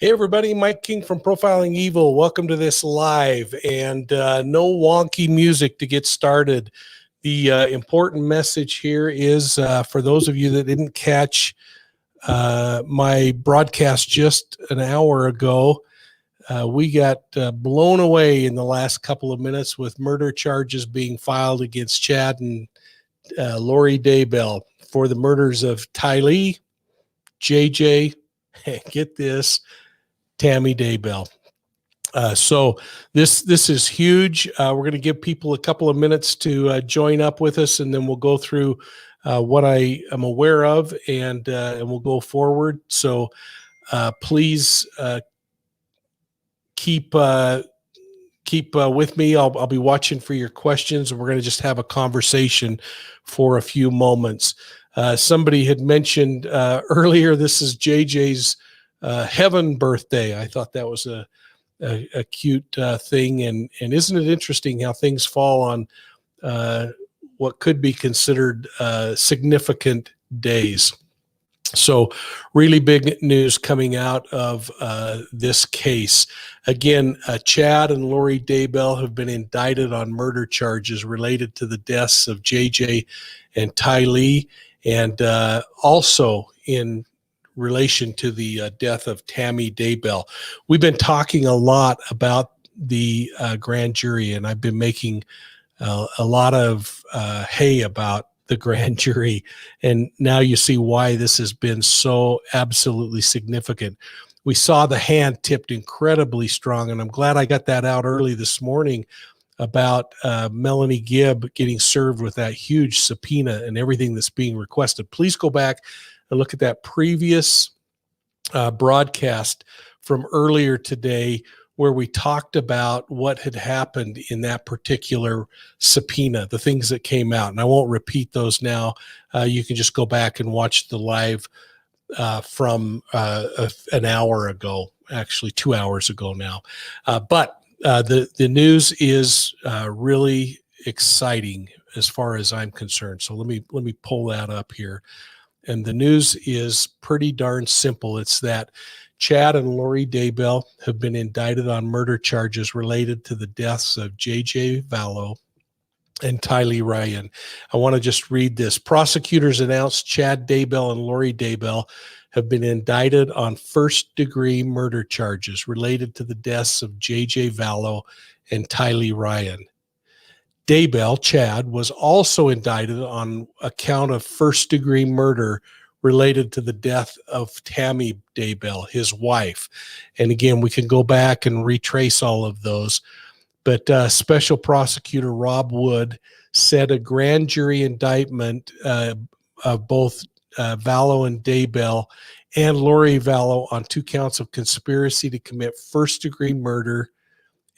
Hey everybody, Mike King from Profiling Evil. Welcome to this live, and no wonky music to get started. The important message here is for those of you that didn't catch my broadcast just an hour ago, we got blown away in the last couple of minutes with murder charges being filed against Chad and Lori Daybell for the murders of Tylee, JJ, get this, Tammy Daybell. So this is huge. We're going to give people a couple of minutes to join up with us, and then we'll go through what I am aware of, and we'll go forward. So please keep with me. I'll be watching for your questions, and we're going to just have a conversation for a few moments. Somebody had mentioned earlier, this is JJ's heaven birthday. I thought that was a cute thing, and isn't it interesting how things fall on what could be considered significant days. So really big news coming out of this case. Again, Chad and Lori Daybell have been indicted on murder charges related to the deaths of JJ and Tylee, and also in relation to the death of Tammy Daybell. We've been talking a lot about the grand jury, and I've been making a lot of hay about the grand jury, and now you see why this has been so absolutely significant. We saw the hand tipped incredibly strong, and I'm glad I got that out early this morning about Melanie Gibb getting served with that huge subpoena and everything that's being requested. Please go back and look at that previous broadcast from earlier today where we talked about what had happened in that particular subpoena, the things that came out. And I won't repeat those now. You can just go back and watch the live from an hour ago, actually 2 hours ago now. But the news is really exciting as far as I'm concerned. So let me pull that up here. And the news is pretty darn simple. It's that Chad and Lori Daybell have been indicted on murder charges related to the deaths of B.O.L.O and Tylee Ryan. I want to just read this. Prosecutors announced Chad Daybell and Lori Daybell have been indicted on first-degree murder charges related to the deaths of B.O.L.O and Tylee Ryan. Daybell, Chad, was also indicted on account of first-degree murder related to the death of Tammy Daybell, his wife. And again, we can go back and retrace all of those. But Special Prosecutor Rob Wood said a grand jury indictment of both Vallow and Daybell and Lori Vallow on 2 counts of conspiracy to commit first-degree murder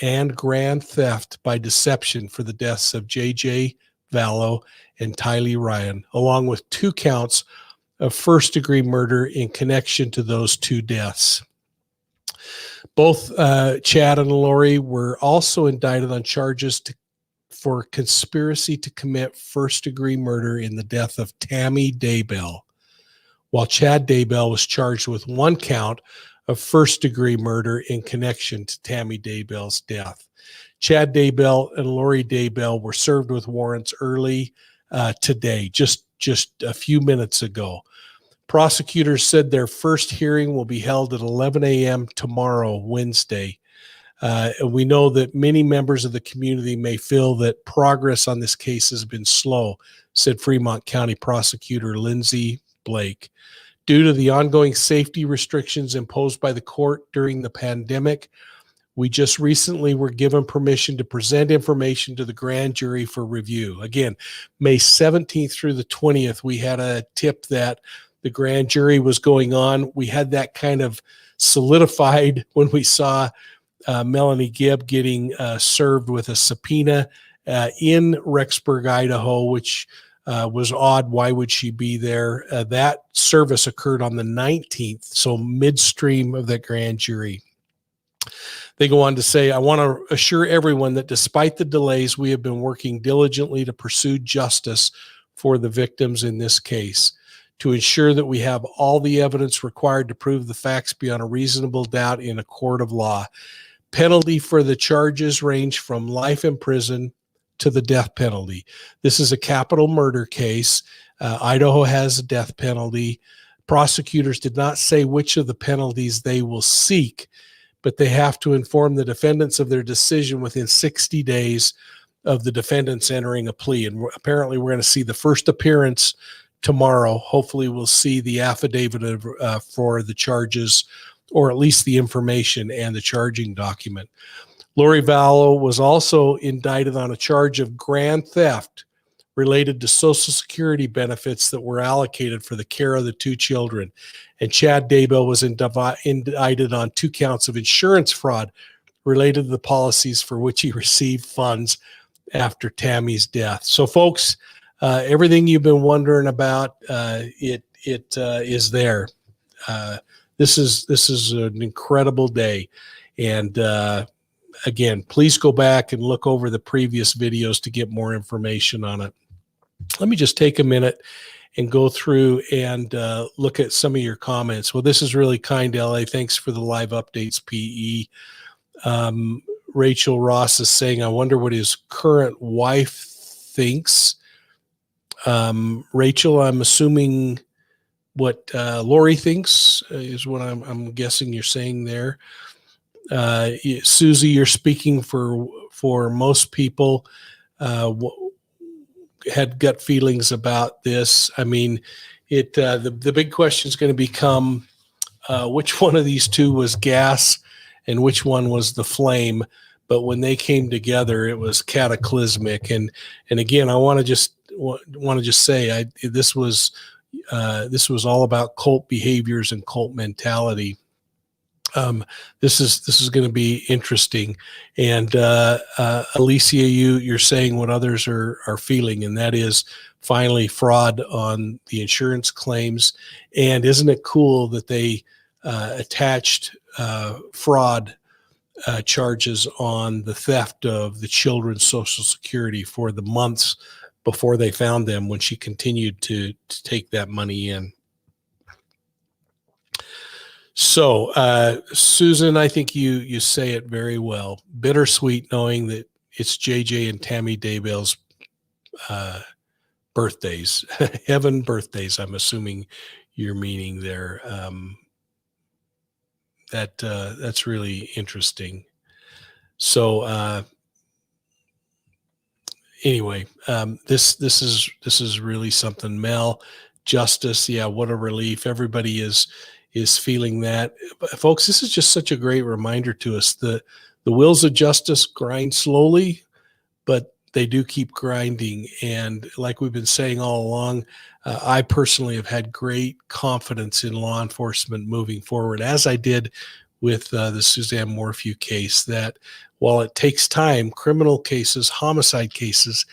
and grand theft by deception for the deaths of JJ Vallow and Tylee Ryan, along with 2 counts of first-degree murder in connection to those 2 deaths. Both Chad and Lori were also indicted on charges for conspiracy to commit first-degree murder in the death of Tammy Daybell, while Chad Daybell was charged with 1 count of first-degree murder in connection to Tammy Daybell's death. Chad Daybell and Lori Daybell were served with warrants early today, just a few minutes ago. Prosecutors said their first hearing will be held at 11 a.m. tomorrow, Wednesday. And we know that many members of the community may feel that progress on this case has been slow, said Fremont County Prosecutor Lindsay Blake. Due to the ongoing safety restrictions imposed by the court during the pandemic, we just recently were given permission to present information to the grand jury for review. Again, May 17th through the 20th, we had a tip that the grand jury was going on. We had that kind of solidified when we saw Melanie Gibb getting served with a subpoena in Rexburg, Idaho, which was odd. Why would she be there? That service occurred on the 19th, so midstream of that grand jury. They go on to say, I want to assure everyone that despite the delays, we have been working diligently to pursue justice for the victims in this case. to ensure that we have all the evidence required to prove the facts beyond a reasonable doubt in a court of law. Penalty for the charges range from life in prison to the death penalty. This is a capital murder case. Idaho has a death penalty. Prosecutors did not say which of the penalties they will seek, but they have to inform the defendants of their decision within 60 days of the defendants entering a plea. And apparently we're going to see the first appearance tomorrow. Hopefully we'll see the affidavit for the charges, or at least the information and the charging document. Lori Vallow was also indicted on a charge of grand theft related to Social Security benefits that were allocated for the care of the two children. And Chad Daybell was indicted on 2 counts of insurance fraud related to the policies for which he received funds after Tammy's death. So, folks, everything you've been wondering about, it is there. This is an incredible day, and again, please go back and look over the previous videos to get more information on it. Let me just take a minute and go through and look at some of your comments. Well, this is really kind, LA. Thanks for the live updates, PE. Rachel Ross is saying, I wonder what his current wife thinks. Rachel, I'm assuming what Lori thinks is what I'm guessing you're saying there. Susie, you're speaking for most people. Had gut feelings about this. I mean, the big question is going to become which one of these two was gas and which one was the flame. But when they came together, it was cataclysmic. And again, I want to just say this was all about cult behaviors and cult mentality. This is going to be interesting. And Alicia, you're saying what others are feeling, and that is finally fraud on the insurance claims. And isn't it cool that they attached fraud charges on the theft of the children's Social Security for the months before they found them, when she continued to take that money in. So, Susan, I think you say it very well. Bittersweet knowing that it's JJ and Tammy Daybell's birthdays, heaven birthdays. I'm assuming you're meaning there. That's really interesting. So, anyway, this is really something. Mel, justice, yeah, what a relief. Everybody is feeling that. Folks, this is just such a great reminder to us. The wheels of justice grind slowly, but they do keep grinding. And like we've been saying all along, I personally have had great confidence in law enforcement moving forward, as I did with the Suzanne Morphew case, that while it takes time, criminal cases, homicide cases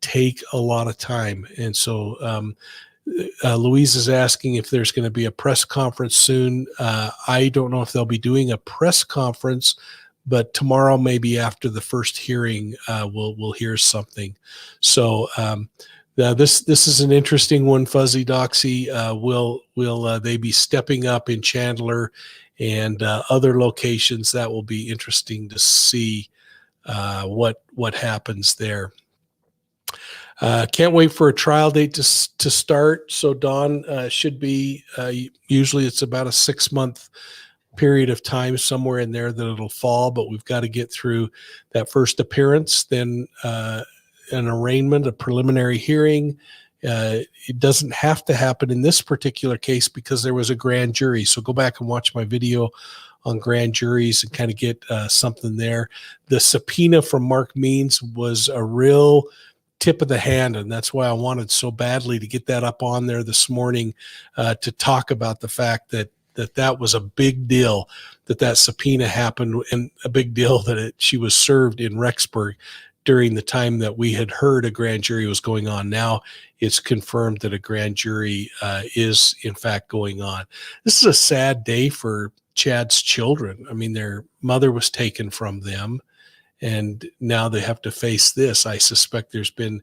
take a lot of time. And so Louise is asking if there's going to be a press conference soon. I don't know if they'll be doing a press conference, but tomorrow, maybe after the first hearing, we'll hear something. So this is an interesting one, Fuzzy Doxy. Will they be stepping up in Chandler and other locations? That will be interesting to see what happens there. Can't wait for a trial date to start. So Dawn, should be, usually it's about a 6-month period of time, somewhere in there, that it'll fall, but we've got to get through that first appearance, then an arraignment, a preliminary hearing. It doesn't have to happen in this particular case because there was a grand jury. So go back and watch my video on grand juries and kind of get something there. The subpoena from Mark Means was a real tip of the hand, and that's why I wanted so badly to get that up on there this morning, to talk about the fact that was a big deal, that subpoena happened, and a big deal that she was served in Rexburg during the time that we had heard a grand jury was going on. Now it's confirmed that a grand jury is in fact going on. This is a sad day for Chad's children. I mean, their mother was taken from them, and now they have to face this. I suspect there's been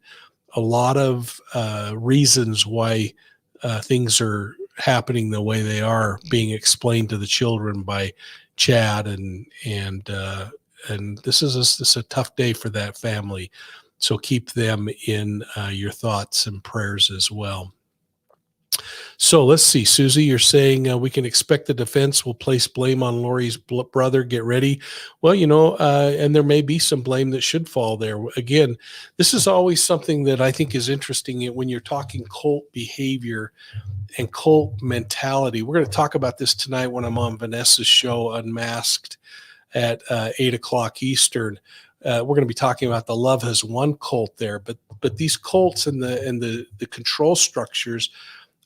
a lot of reasons why things are happening the way they are, being explained to the children by Chad, and this is a tough day for that family. So keep them in your thoughts and prayers as well. So let's see, Susie, you're saying we can expect the defense will place blame on Lori's brother. Get ready. Well, and there may be some blame that should fall there. Again, this is always something that I think is interesting when you're talking cult behavior and cult mentality. We're going to talk about this tonight when I'm on Vanessa's show, Unmasked, at 8 o'clock Eastern. We're going to be talking about the Love Has Won cult there, but these cults and the control structures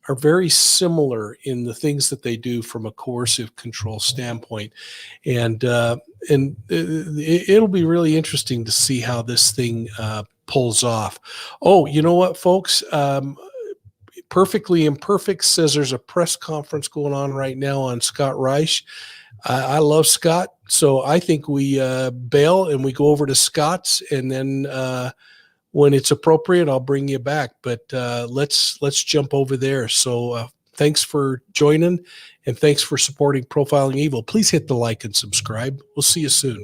are very similar in the things that they do from a coercive control standpoint. And it'll be really interesting to see how this thing pulls off. Oh, you know what, folks? Perfectly Imperfect says there's a press conference going on right now on Scott Reich. I love Scott, so I think we bail and we go over to Scott's, and then when it's appropriate, I'll bring you back. But let's jump over there. So thanks for joining, and thanks for supporting Profiling Evil. Please hit the like and subscribe. We'll see you soon.